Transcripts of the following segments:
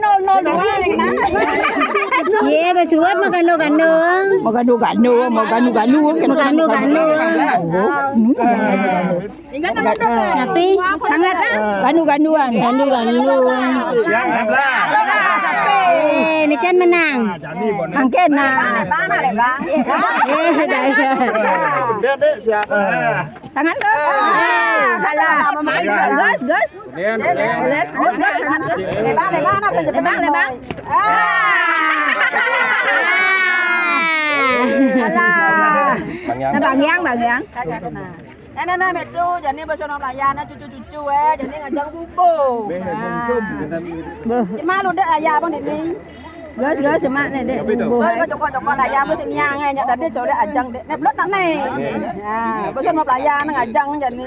no dua nih nah. Iya, basuat magano gano. Magano-gano. Ingat Tapi sangat ganu-ganuan. Ni Chan menang. Angken nah. Tangan ke. Kalah. Gas. Lebang apa tebang. Bang Yang. Nah, metro jadi bahasa Melayu cucu-cucu jadi ngajak bubu. Cuma lu dek ayah bang ini. Gas cuma nih dek bubu. Cokok ayah bahasa Miang nyak tadi coba ajang dek. Nek blot nih. Nah, bahasa Melayu ngajang jadi.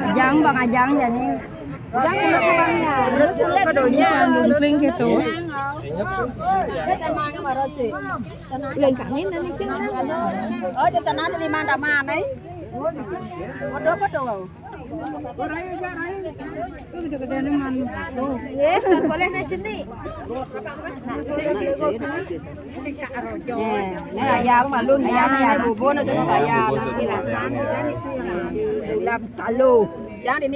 Ajang bang ajang jadi. Link gitu. Lên cẳng hết lên đi. Cho nó đi mang đà mà đấy. Có đứa bắt đầu. Này là già mà luôn già này bù bô nó cho nó là già nó làm cả lù. Già đi